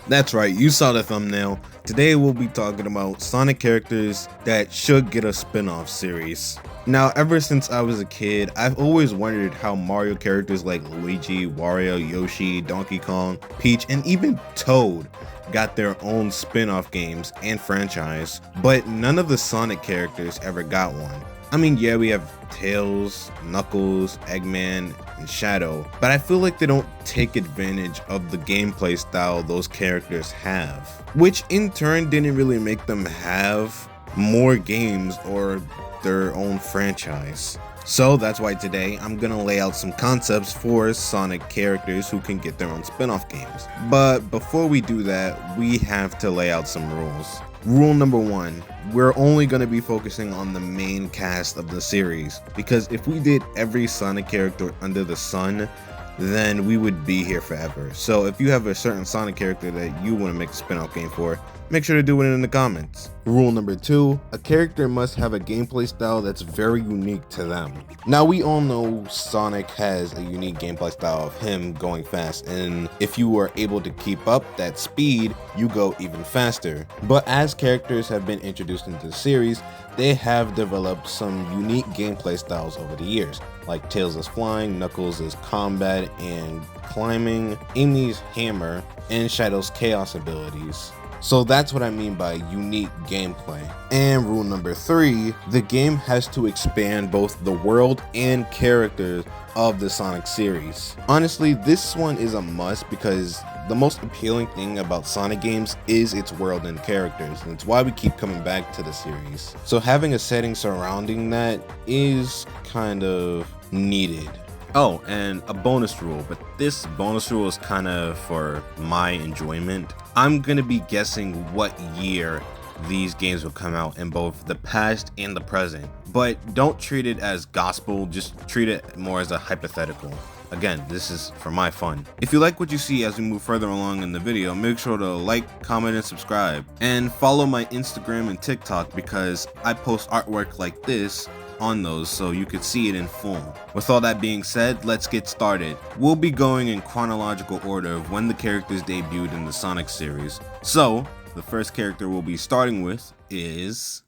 That's right, you saw the thumbnail. Today we'll be talking about Sonic characters that should get a spin-off series. Now, ever since I was a kid, I've always wondered how Mario characters like Luigi, Wario, Yoshi, Donkey Kong, Peach, and even Toad got their own spin-off games and franchise, but none of the Sonic characters ever got one. I mean, yeah, we have Tails, Knuckles, Eggman, and Shadow, but I feel like they don't take advantage of the gameplay style those characters have, which in turn didn't really make them have more games or their own franchise. So that's why today I'm gonna lay out some concepts for Sonic characters who can get their own spin-off games. But before we do that, we have to lay out some rules. Rule number 1, we're only going to be focusing on the main cast of the series, because if we did every Sonic character under the sun, then we would be here forever. So if you have a certain Sonic character that you want to make a spin-off game for, make sure to do it in the comments. Rule number 2, a character must have a gameplay style that's very unique to them. Now we all know Sonic has a unique gameplay style of him going fast, and if you are able to keep up that speed, you go even faster. But as characters have been introduced into the series, they have developed some unique gameplay styles over the years, like Tails is flying, Knuckles is combat and climbing, Amy's hammer, and Shadow's chaos abilities. So that's what I mean by unique gameplay. And rule number 3, the game has to expand both the world and characters of the Sonic series. Honestly, this one is a must because the most appealing thing about Sonic games is its world and characters, and it's why we keep coming back to the series. So having a setting surrounding that is kind of needed. Oh, and a bonus rule, but this bonus rule is kind of for my enjoyment. I'm gonna be guessing what year these games will come out in both the past and the present, but don't treat it as gospel, just treat it more as a hypothetical. Again, this is for my fun. If you like what you see as we move further along in the video, make sure to like, comment, and subscribe. And follow my Instagram and TikTok because I post artwork like this on those so you could see it in full. With all that being said, let's get started. We'll be going in chronological order of when the characters debuted in the Sonic series. So, the first character we'll be starting with is...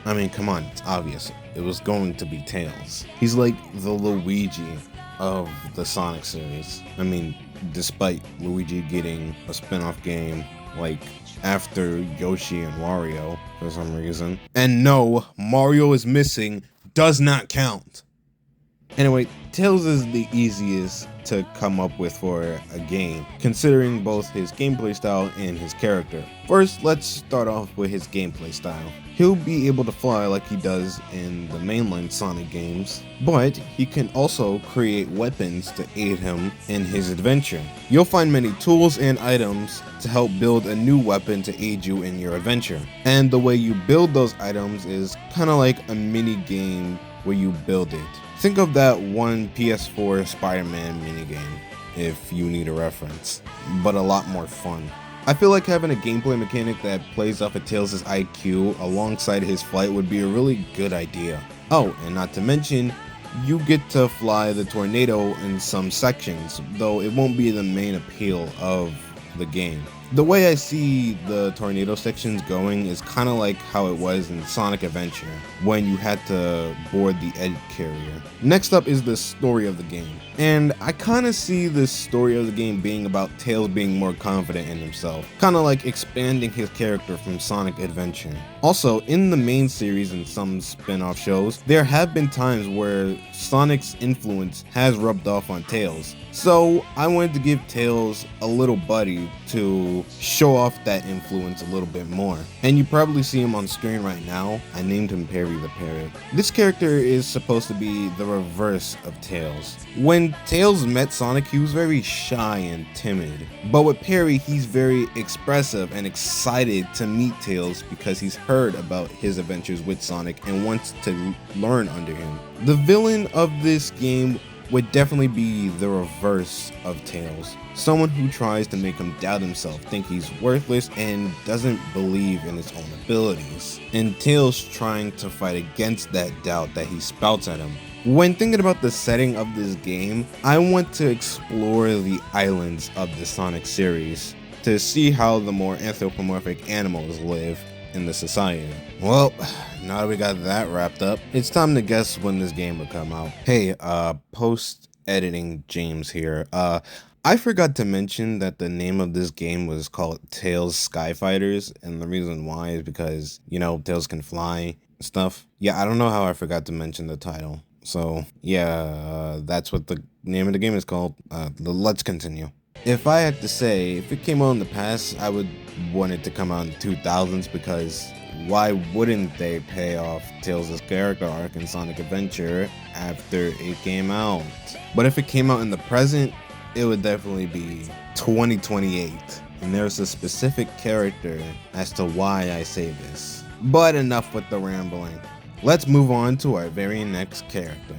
I mean, come on, it's obvious. It was going to be Tails. He's like the Luigi of the Sonic series. I mean, despite Luigi getting a spin-off game like after Yoshi and Wario for some reason. And no, Mario is missing, does not count. Anyway, Tails is the easiest to come up with for a game, considering both his gameplay style and his character. First, let's start off with his gameplay style. He'll be able to fly like he does in the mainline Sonic games, but he can also create weapons to aid him in his adventure. You'll find many tools and items to help build a new weapon to aid you in your adventure. And the way you build those items is kind of like a mini game where you build it. Think of that one PS4 Spider-Man minigame, if you need a reference, but a lot more fun. I feel like having a gameplay mechanic that plays off of Tails' IQ alongside his flight would be a really good idea. Oh, and not to mention, you get to fly the tornado in some sections, though it won't be the main appeal of the game. The way I see the tornado sections going is kind of like how it was in Sonic Adventure, when you had to board the egg carrier. Next up is the story of the game, and I kind of see the story of the game being about Tails being more confident in himself, kind of like expanding his character from Sonic Adventure. Also, in the main series and some spin-off shows, there have been times where Sonic's influence has rubbed off on Tails, so I wanted to give Tails a little buddy to show off that influence a little bit more. And you probably see him on screen right now. I named him Perry the Parrot. This character is supposed to be the reverse of Tails. When Tails met Sonic, he was very shy and timid. But with Perry, he's very expressive and excited to meet Tails because he's heard about his adventures with Sonic and wants to learn under him. The villain of this game would definitely be the reverse of Tails. Someone who tries to make him doubt himself, think he's worthless, and doesn't believe in his own abilities. And Tails trying to fight against that doubt that he spouts at him. When thinking about the setting of this game, I want to explore the islands of the Sonic series to see how the more anthropomorphic animals live in the society. Well, now that we got that wrapped up, it's time to guess when this game will come out. Hey, post-editing James here. I forgot to mention that the name of this game was called Tails Skyfighters, and the reason why is because, you know, Tails can fly and stuff. Yeah, I don't know how I forgot to mention the title. So, yeah, that's what the name of the game is called. Let's continue. If I had to say, if it came out in the past, I would want it to come out in the 2000s because why wouldn't they pay off Tails' character arc in Sonic Adventure after it came out? But if it came out in the present, it would definitely be 2028. And there's a specific character as to why I say this. But enough with the rambling. Let's move on to our very next character.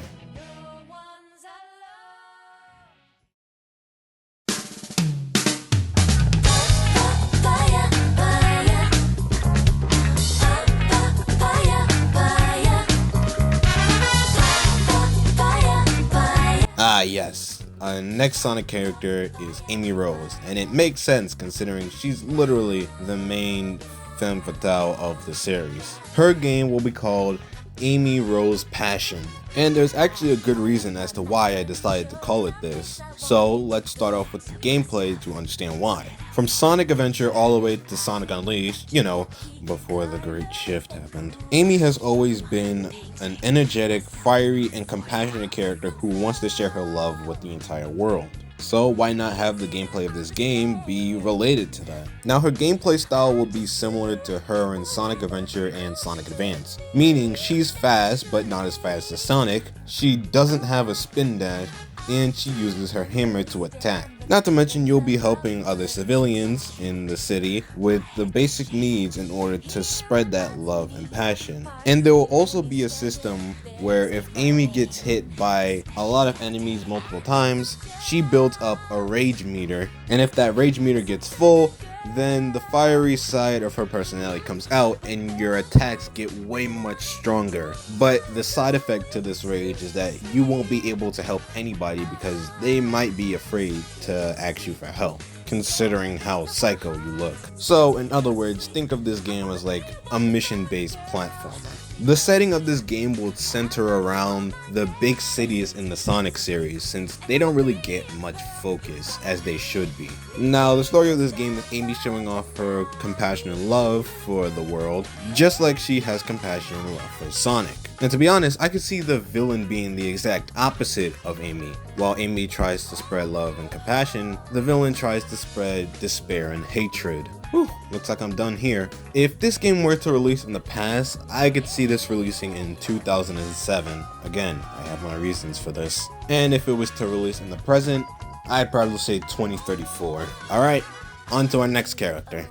Yes. Our next Sonic character is Amy Rose, and it makes sense considering she's literally the main femme fatale of the series. Her game will be called Amy Rose Passion, and there's actually a good reason as to why I decided to call it this. So let's start off with the gameplay to understand why. From Sonic Adventure all the way to Sonic Unleashed, you know, before the great shift happened, Amy has always been an energetic, fiery, and compassionate character who wants to share her love with the entire world. So why not have the gameplay of this game be related to that? Now her gameplay style will be similar to her in Sonic Adventure and Sonic Advance, meaning she's fast but not as fast as Sonic, she doesn't have a spin dash, and she uses her hammer to attack. Not to mention you'll be helping other civilians in the city with the basic needs in order to spread that love and passion. And there will also be a system where if Amy gets hit by a lot of enemies multiple times, she builds up a rage meter, and if that rage meter gets full, then the fiery side of her personality comes out and your attacks get way much stronger. But the side effect to this rage is that you won't be able to help anybody because they might be afraid to ask you for help, considering how psycho you look. So in other words, think of this game as like a mission-based platformer. The setting of this game will center around the big cities in the Sonic series since they don't really get much focus as they should be. Now the story of this game is Amy showing off her compassion and love for the world, just like she has compassion and love for Sonic. And to be honest, I could see the villain being the exact opposite of Amy. While Amy tries to spread love and compassion, the villain tries to spread despair and hatred. Whew, looks like I'm done here. If this game were to release in the past, I could see this releasing in 2007. Again, I have my reasons for this. And if it was to release in the present, I'd probably say 2034. Alright, on to our next character.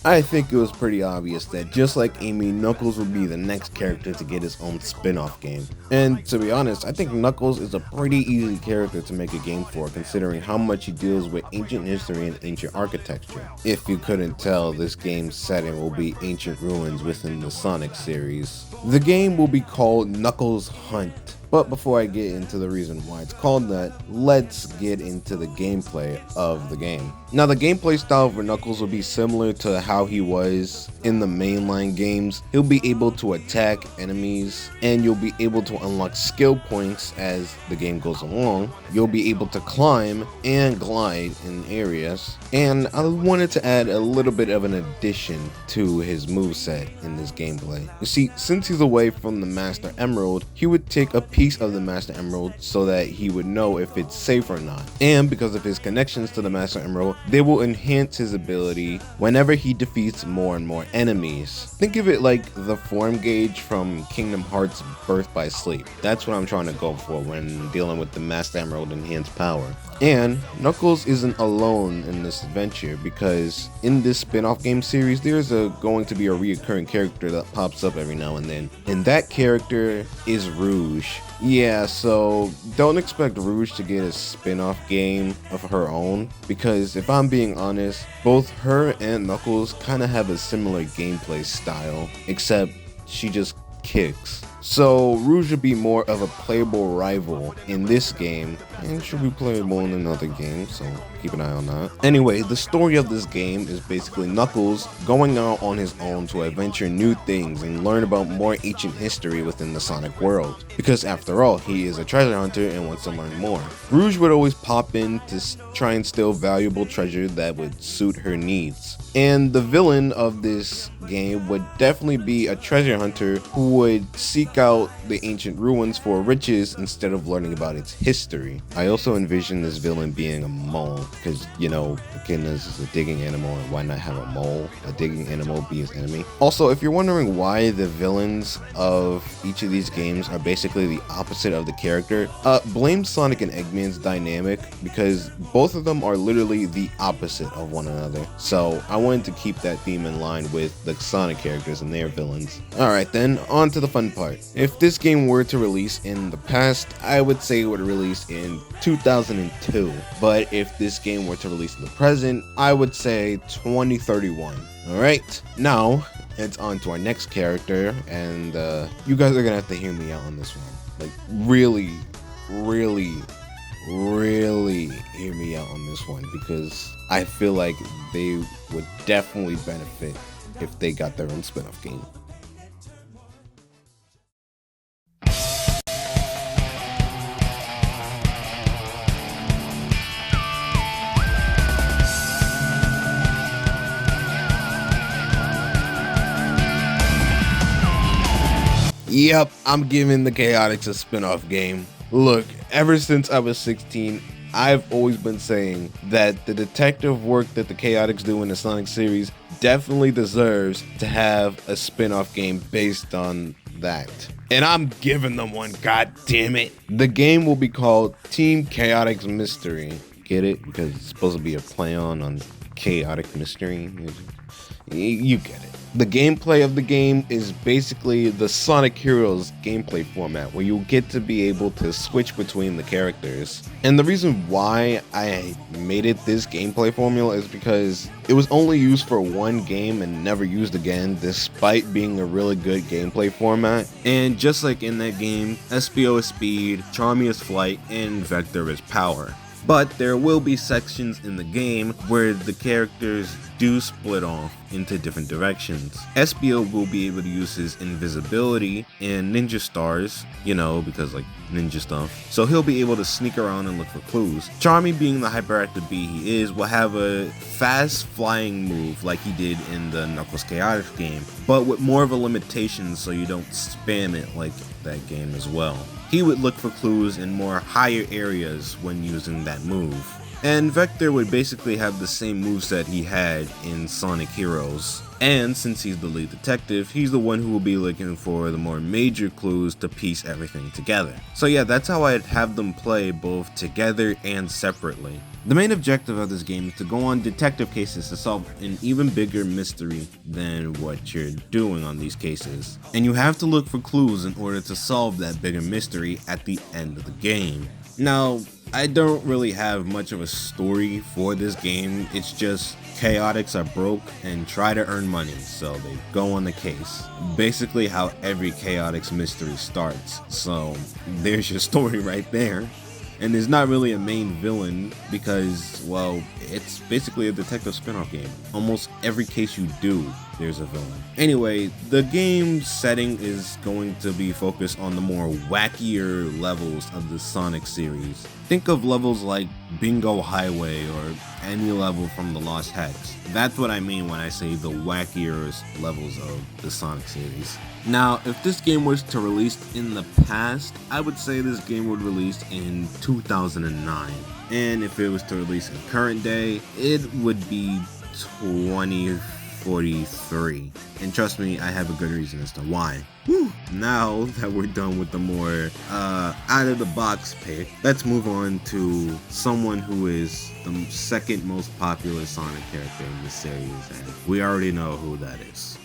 I think it was pretty obvious that just like Amy, Knuckles would be the next character to get his own spin-off game. And to be honest, I think Knuckles is a pretty easy character to make a game for, considering how much he deals with ancient history and ancient architecture. If you couldn't tell, this game's setting will be ancient ruins within the Sonic series. The game will be called Knuckles Hunt. But before I get into the reason why it's called that, let's get into the gameplay of the game. Now the gameplay style for Knuckles will be similar to how he was in the mainline games. He'll be able to attack enemies, and you'll be able to unlock skill points as the game goes along. You'll be able to climb and glide in areas, and I wanted to add a little bit of an addition to his moveset in this gameplay. You see, since he's away from the Master Emerald, he would take a piece of the Master Emerald so that he would know if it's safe or not. And because of his connections to the Master Emerald, they will enhance his ability whenever he defeats more and more enemies. Think of it like the form gauge from Kingdom Hearts Birth by Sleep. That's what I'm trying to go for when dealing with the Master Emerald enhanced power. And Knuckles isn't alone in this adventure, because in this spin-off game series, there's going to be a reoccurring character that pops up every now and then, and that character is Rouge. Yeah, so don't expect Rouge to get a spin-off game of her own, because if I'm being honest, both her and Knuckles kind of have a similar gameplay style, except she just kicks. So Rouge would be more of a playable rival in this game, and should be playable in another game, so keep an eye on that. Anyway, the story of this game is basically Knuckles going out on his own to adventure new things and learn about more ancient history within the Sonic world, because after all, he is a treasure hunter and wants to learn more. Rouge would always pop in to try and steal valuable treasure that would suit her needs. And the villain of this game would definitely be a treasure hunter who would seek out the ancient ruins for riches instead of learning about its history. I also envision this villain being a mole, because, you know, Echidnas is a digging animal, and why not have a mole, a digging animal, be his enemy? Also, if you're wondering why the villains of each of these games are basically the opposite of the character, blame Sonic and Eggman's dynamic, because both of them are literally the opposite of one another. So I wanted to keep that theme in line with the Sonic characters and their villains. Alright then, on to the fun part. If this game were to release in the past, I would say it would release in 2002. But if this game were to release in the present, I would say 2031. Alright, now it's on to our next character, and you guys are gonna have to hear me out on this one. Like, really hear me out on this one, because I feel like they would definitely benefit if they got their own spin-off game. Yep, I'm giving the Chaotix a spin-off game. Look, ever since I was 16, I've always been saying that the detective work that the Chaotix do in the Sonic series definitely deserves to have a spin-off game based on that. And I'm giving them one, god damn it. The game will be called Team Chaotix Mystery. Get it? Because it's supposed to be a play on chaotic mystery. You get it. The gameplay of the game is basically the Sonic Heroes gameplay format, where you'll get to be able to switch between the characters. And the reason why I made it this gameplay formula is because it was only used for one game and never used again, despite being a really good gameplay format. And just like in that game, Espio is speed, Charmy is flight, and Vector is power. But there will be sections in the game where the characters do split off into different directions. Espio will be able to use his invisibility and ninja stars, you know, because like ninja stuff. So he'll be able to sneak around and look for clues. Charmy, being the hyperactive bee he is, will have a fast flying move like he did in the Knuckles Chaotix game, but with more of a limitation so you don't spam it like that game as well. He would look for clues in more higher areas when using that move. And Vector would basically have the same moveset he had in Sonic Heroes. And since he's the lead detective, he's the one who will be looking for the more major clues to piece everything together. So yeah, that's how I'd have them play both together and separately. The main objective of this game is to go on detective cases to solve an even bigger mystery than what you're doing on these cases. And you have to look for clues in order to solve that bigger mystery at the end of the game. Now, I don't really have much of a story for this game. It's just Chaotix are broke and try to earn money, so they go on the case. Basically how every Chaotix mystery starts. So there's your story right there. And there's not really a main villain because, well, it's basically a detective spin-off game. Almost every case you do, there's a villain. Anyway, the game setting is going to be focused on the more wackier levels of the Sonic series. Think of levels like Bingo Highway or any level from the Lost Hex. That's what I mean when I say the wackiest levels of the Sonic series. Now, if this game was to release in the past, I would say this game would release in 2009. And if it was to release in current day, it would be 2043. And trust me, I have a good reason as to why. Whew. Now that we're done with the more out of the box pick, let's move on to someone who is the second most popular Sonic character in the series, and we already know who that is.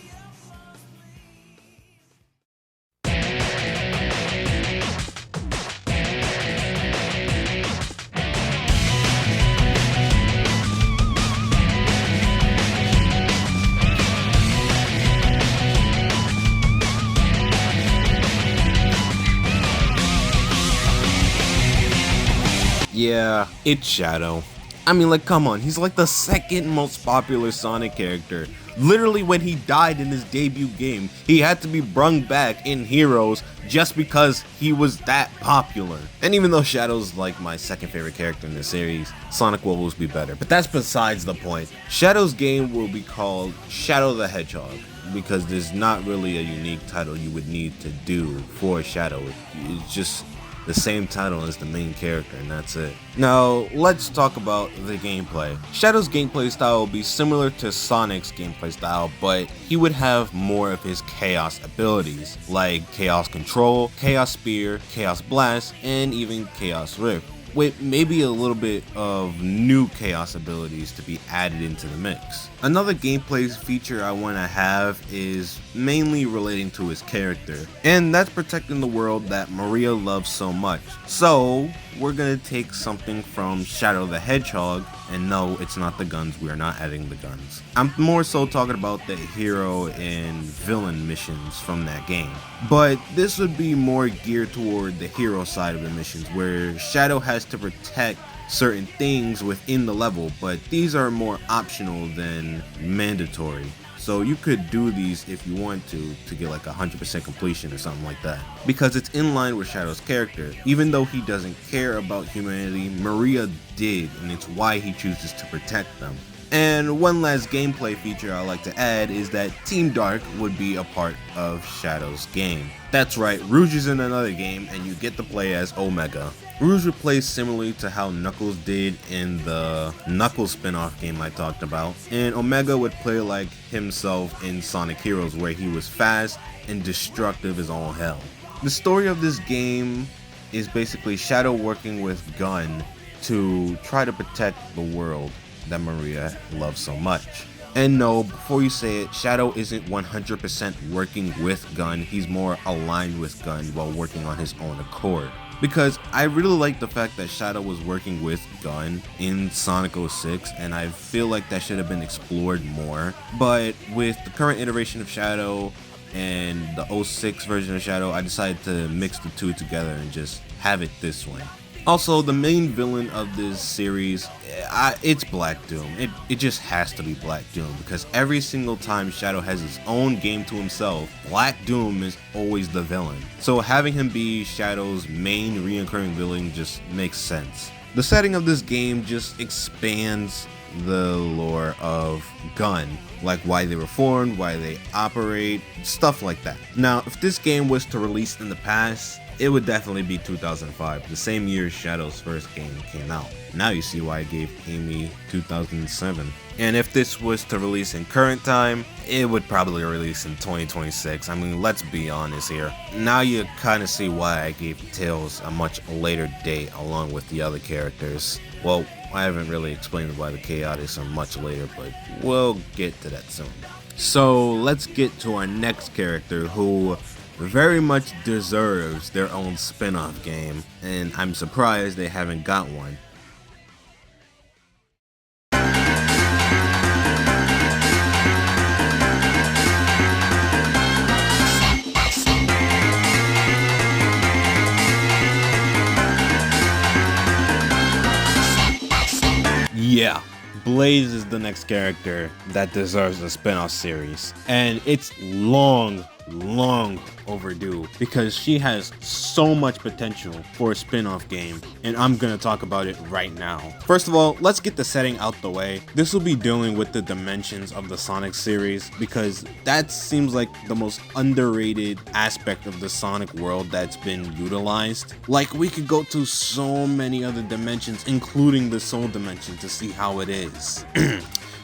Yeah, it's Shadow. I mean, like, come on, he's like the second most popular Sonic character. Literally, when he died in his debut game, he had to be brung back in Heroes just because he was that popular. And even though Shadow's like my second favorite character in the series, Sonic will always be better. But that's besides the point. Shadow's game will be called Shadow the Hedgehog, because there's not really a unique title you would need to do for Shadow. It's just the same title as the main character, and that's it. Now, let's talk about the gameplay. Shadow's gameplay style will be similar to Sonic's gameplay style, but he would have more of his Chaos abilities, like Chaos Control, Chaos Spear, Chaos Blast, and even Chaos Rift, with maybe a little bit of new Chaos abilities to be added into the mix. Another gameplay feature I want to have is mainly relating to his character, and that's protecting the world that Maria loves so much. So we're gonna take something from Shadow the Hedgehog, and no, it's not the guns, we are not adding the guns. I'm more so talking about the hero and villain missions from that game. But this would be more geared toward the hero side of the missions, where Shadow has to protect certain things within the level, but these are more optional than mandatory. So you could do these if you want to get like 100% completion or something like that, because it's in line with Shadow's character. Even though he doesn't care about humanity, Maria did, and it's why he chooses to protect them. And one last gameplay feature I like to add is that Team Dark would be a part of Shadow's game. That's right, Rouge is in another game, and you get to play as Omega. Rouge would play similarly to how Knuckles did in the Knuckles spin-off game I talked about, and Omega would play like himself in Sonic Heroes, where he was fast and destructive as all hell. The story of this game is basically Shadow working with Gun to try to protect the world that Maria loves so much. And no, before you say it, Shadow isn't 100% working with Gun, he's more aligned with Gun while working on his own accord. Because I really like the fact that Shadow was working with Gun in Sonic 06, and I feel like that should have been explored more. But with the current iteration of Shadow and the 06 version of Shadow, I decided to mix the two together and just have it this way. Also, the main villain of this series, it's Black Doom. It just has to be Black Doom, because every single time Shadow has his own game to himself, Black Doom is always the villain. So having him be Shadow's main reoccurring villain just makes sense. The setting of this game just expands the lore of Gun, like why they were formed, why they operate, stuff like that. Now, if this game was to release in the past, it would definitely be 2005, the same year Shadow's first game came out. Now you see why I gave Amy 2007. And if this was to release in current time, it would probably release in 2026. I mean, let's be honest here. Now you kind of see why I gave Tails a much later date along with the other characters. Well, I haven't really explained why the Chaotix are much later, but we'll get to that soon. So let's get to our next character, who very much deserves their own spin-off game, and I'm surprised they haven't got one. Yeah, Blaze is the next character that deserves a spin-off series, and it's long long overdue because she has so much potential for a spin-off game, and I'm gonna talk about it right now. First of all, let's get the setting out the way. This will be dealing with the dimensions of the Sonic series because that seems like the most underrated aspect of the Sonic world that's been utilized. Like, we could go to so many other dimensions, including the Soul Dimension, to see how it is.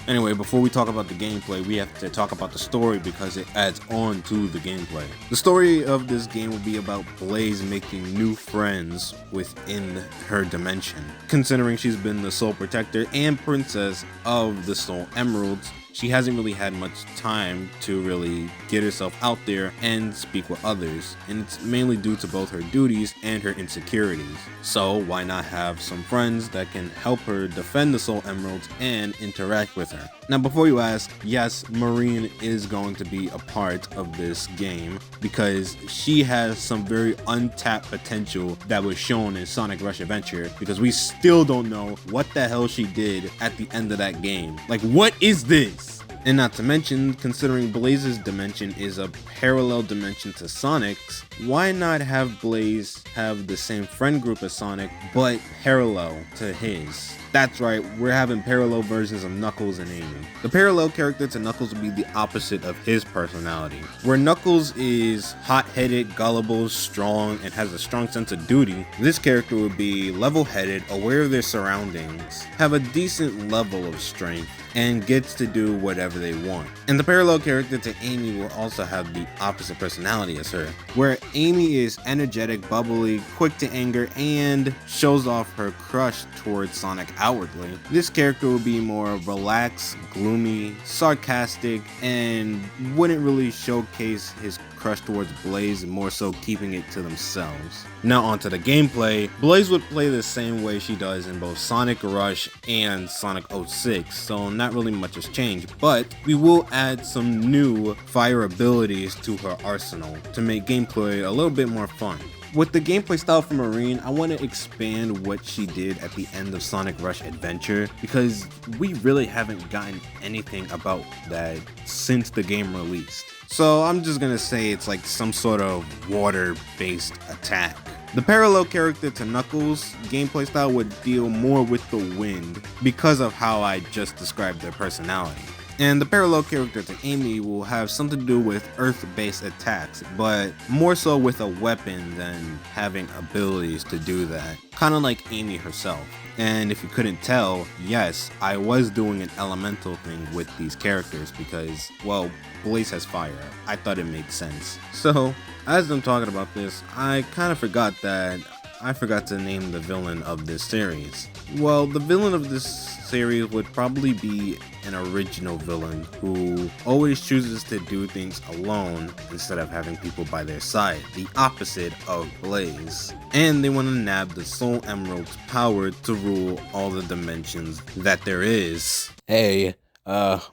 Anyway, before we talk about the gameplay, we have to talk about the story because it adds on to the gameplay. The story of this game will be about Blaze making new friends within her dimension. Considering she's been the sole protector and princess of the Soul Emeralds, she hasn't really had much time to really get herself out there and speak with others, and it's mainly due to both her duties and her insecurities. So why not have some friends that can help her defend the Soul Emeralds and interact with her? Now, before you ask, yes, Marine is going to be a part of this game because she has some very untapped potential that was shown in Sonic Rush Adventure, because we still don't know what the hell she did at the end of that game. Like, what is this? And not to mention, considering Blaze's dimension is a parallel dimension to Sonic's, why not have Blaze have the same friend group as Sonic, but parallel to his? That's right, we're having parallel versions of Knuckles and Amy. The parallel character to Knuckles would be the opposite of his personality. Where Knuckles is hot-headed, gullible, strong, and has a strong sense of duty, this character would be level-headed, aware of their surroundings, have a decent level of strength, and gets to do whatever they want. And the parallel character to Amy will also have the opposite personality as her, where Amy is energetic, bubbly, quick to anger, and shows off her crush towards Sonic outwardly. This character will be more relaxed, gloomy, sarcastic, and wouldn't really showcase his crush towards Blaze, more so keeping it to themselves. Now onto the gameplay. Blaze would play the same way she does in both Sonic Rush and Sonic 06, so not really much has changed, but we will add some new fire abilities to her arsenal to make gameplay a little bit more fun. With the gameplay style for Marine, I want to expand what she did at the end of Sonic Rush Adventure, because we really haven't gotten anything about that since the game released. So I'm just gonna say it's like some sort of water-based attack. The parallel character to Knuckles' gameplay style would deal more with the wind because of how I just described their personality. And the parallel character to Amy will have something to do with earth-based attacks, but more so with a weapon than having abilities to do that. Kind of like Amy herself. And if you couldn't tell, yes, I was doing an elemental thing with these characters because, well, Blaze has fire. I thought it made sense. So, as I'm talking about this, I kind of forgot to name the villain of this series. Well, the villain of this series would probably be an original villain who always chooses to do things alone instead of having people by their side, the opposite of Blaze. And they want to nab the Soul Emerald's power to rule all the dimensions that there is. Hey,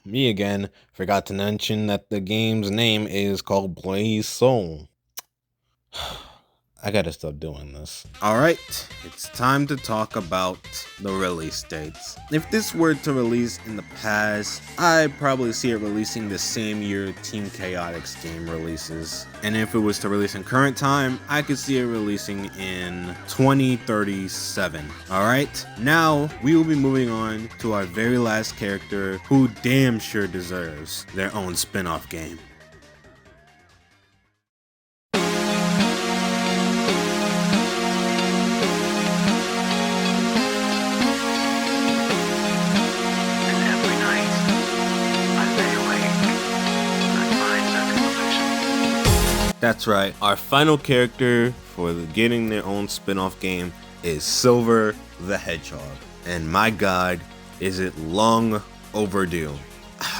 me again. Forgot to mention that the game's name is called Blaze Soul. I gotta stop doing this. Alright, it's time to talk about the release dates. If this were to release in the past, I'd probably see it releasing the same year Team Chaotix game releases. And if it was to release in current time, I could see it releasing in 2037. Alright, now we will be moving on to our very last character who damn sure deserves their own spin-off game. That's right, our final character for getting their own spin-off game is Silver the Hedgehog. And my god, is it long overdue.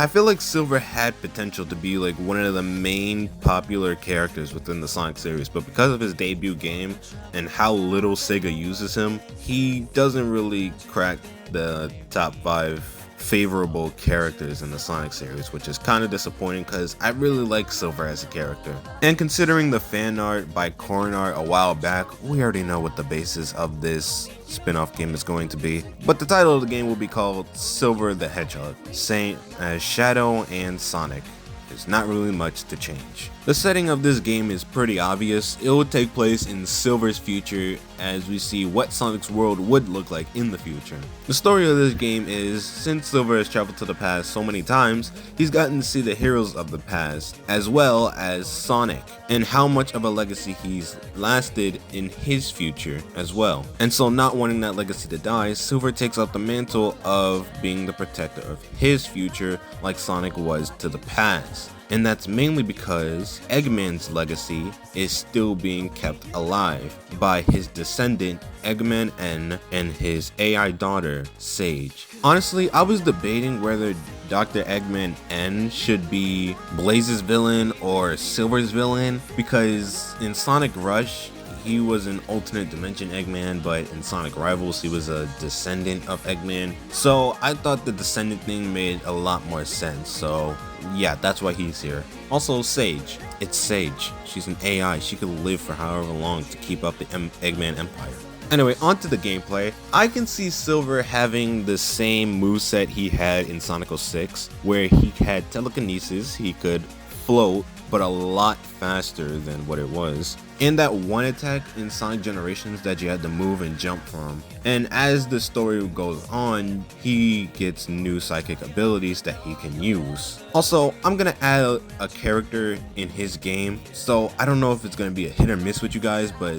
I feel like Silver had potential to be like one of the main popular characters within the Sonic series, but because of his debut game and how little Sega uses him, he doesn't really crack the top 5 favorable characters in the Sonic series, which is kind of disappointing because I really like Silver as a character. And considering the fan art by Cornart a while back, we already know what the basis of this spin-off game is going to be. But the title of the game will be called Silver the Hedgehog, same as Shadow and Sonic. There's not really much to change. The setting of this game is pretty obvious. It will take place in Silver's future as we see what Sonic's world would look like in the future. The story of this game is, since Silver has traveled to the past so many times, he's gotten to see the heroes of the past, as well as Sonic, and how much of a legacy he's lasted in his future as well. And so, not wanting that legacy to die, Silver takes up the mantle of being the protector of his future like Sonic was to the past. And that's mainly because Eggman's legacy is still being kept alive by his descendant Eggman N and his AI daughter Sage. Honestly, I was debating whether Dr. Eggman N should be Blaze's villain or Silver's villain, because in Sonic Rush he was an alternate dimension Eggman, but in Sonic Rivals he was a descendant of Eggman. So I thought the descendant thing made a lot more sense, so yeah, that's why he's here. Also, Sage. It's Sage. She's an AI. She could live for however long to keep up the Eggman Empire. Anyway, onto the gameplay. I can see Silver having the same moveset he had in Sonic 06, where he had telekinesis, he could float, but a lot faster than what it was. And that one attack in Sonic Generations that you had to move and jump from. And as the story goes on, he gets new psychic abilities that he can use. Also, I'm gonna add a character in his game, so I don't know if it's gonna be a hit or miss with you guys, but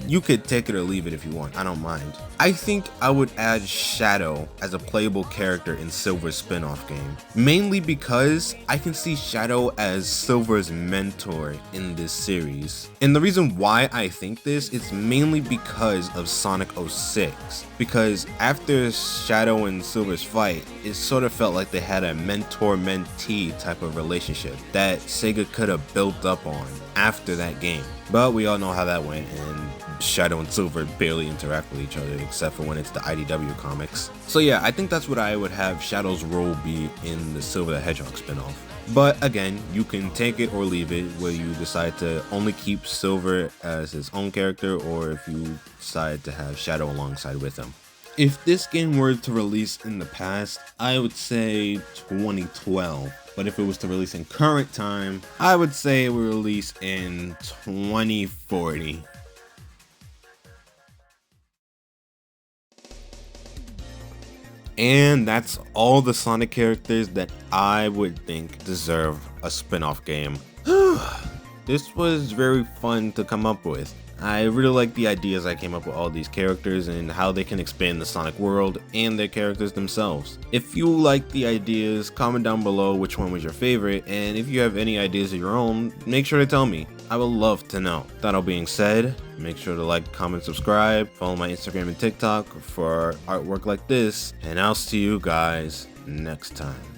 you could take it or leave it if you want, I don't mind. I think I would add Shadow as a playable character in Silver's spin-off game, mainly because I can see Shadow as Silver's mentor in this series. And the reason why I think this is mainly because of Sonic 06, because after Shadow and Silver's fight, it sort of felt like they had a mentor-mentee type of relationship that Sega could have built up on after that game. But we all know how that went, and Shadow and Silver barely interact with each other except for when it's the IDW comics. So yeah, I think that's what I would have Shadow's role be in the Silver the Hedgehog spinoff. But again, you can take it or leave it, where you decide to only keep Silver as his own character, or if you decide to have Shadow alongside with him. If this game were to release in the past, I would say 2012. But if it was to release in current time, I would say it would release in 2040. And that's all the Sonic characters that I would think deserve a spin-off game. This was very fun to come up with. I really like the ideas I came up with all these characters and how they can expand the Sonic world and their characters themselves. If you like the ideas, comment down below which one was your favorite, and if you have any ideas of your own, make sure to tell me. I would love to know. That all being said, make sure to like, comment, subscribe, follow my Instagram and TikTok for artwork like this, and I'll see you guys next time.